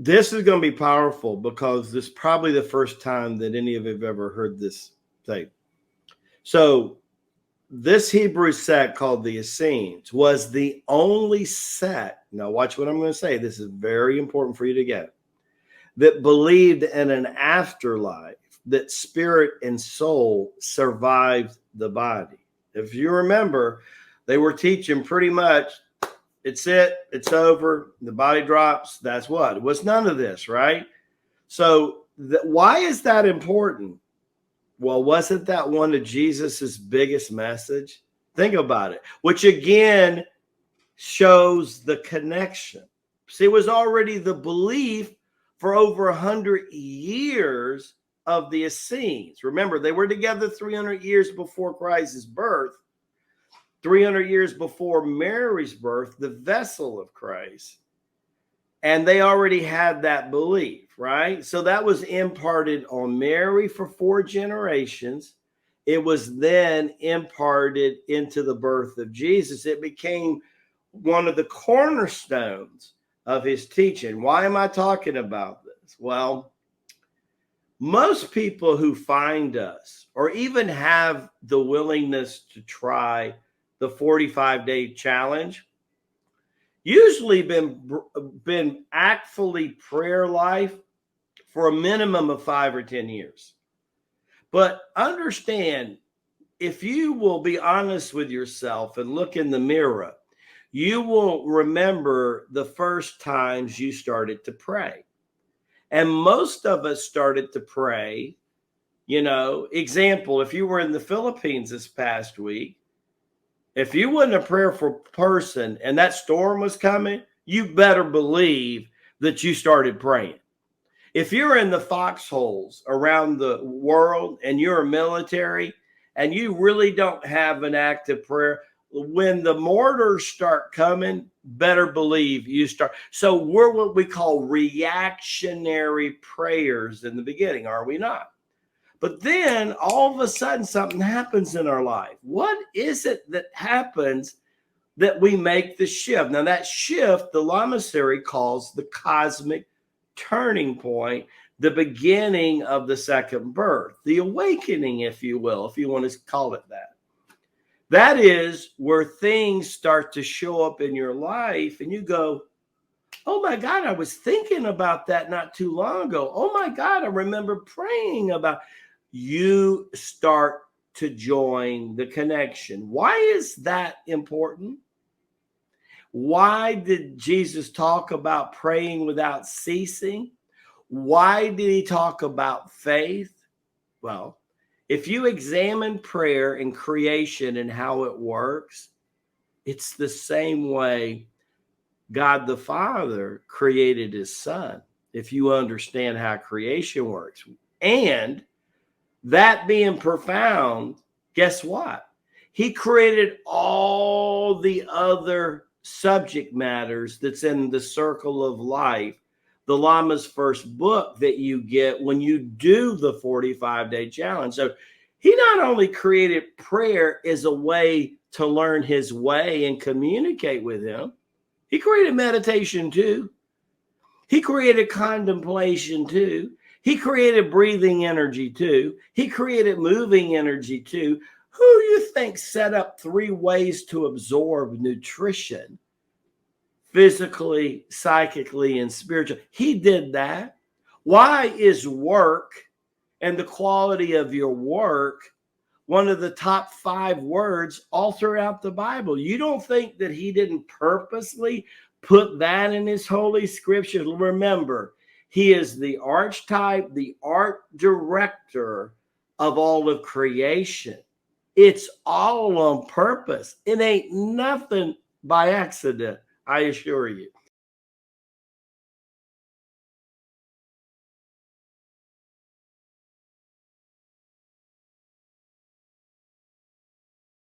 This is going to be powerful because this is probably the first time that any of you have ever heard this thing. So this Hebrew sect called the Essenes was the only sect. Now watch what I'm going to say. This is very important for you to get. That believed in an afterlife, that spirit and soul survived the body. If you remember, they were teaching pretty much, it's over, the body drops, that's what. It was none of this, right? So why is that important? Well, wasn't that one of Jesus's biggest message? Think about it, which again shows the connection. See, it was already the belief for over 100 years of the Essenes. Remember, they were together 300 years before Christ's birth, 300 years before Mary's birth, the vessel of Christ. And they already had that belief, right? So that was imparted on Mary for 4 generations. It was then imparted into the birth of Jesus. It became one of the cornerstones of his teaching. Why am I talking about this? Well, most people who find us or even have the willingness to try the 45-day challenge usually been actively prayer life for a minimum of 5 or 10 years. But understand, if you will be honest with yourself and look in the mirror, you will remember the first times you started to pray. And most of us started to pray, example, if you were in the Philippines this past week, if you wasn't a prayerful person and that storm was coming, you better believe that you started praying. If you're in the foxholes around the world and you're a military and you really don't have an active prayer, when the mortars start coming, better believe you start. So we're what we call reactionary prayers in the beginning, are we not? But then all of a sudden something happens in our life. What is it that happens that we make the shift? Now that shift, the Lama calls the cosmic turning point, the beginning of the second birth, the awakening, if you will, if you want to call it that. That is where things start to show up in your life and you go, oh my God, I was thinking about that not too long ago. Oh my God, I remember praying about. You start to join the connection. Why is that important? Why did Jesus talk about praying without ceasing? Why did he talk about faith? Well, if you examine prayer and creation and how it works, it's the same way God the Father created his Son, if you understand how creation works. And that being profound, guess what? He created all the other subject matters that's in the circle of life, the Lama's first book that you get when you do the 45-day challenge. So he not only created prayer as a way to learn his way and communicate with him, he created meditation too. He created contemplation too. He created breathing energy too. He created moving energy too. Who do you think set up 3 ways to absorb nutrition? Physically, psychically, and spiritually. He did that. Why is work and the quality of your work one of the top 5 words all throughout the Bible? You don't think that he didn't purposely put that in his holy scriptures? Remember, he is the archetype, the art director of all of creation. It's all on purpose. It ain't nothing by accident, I assure you.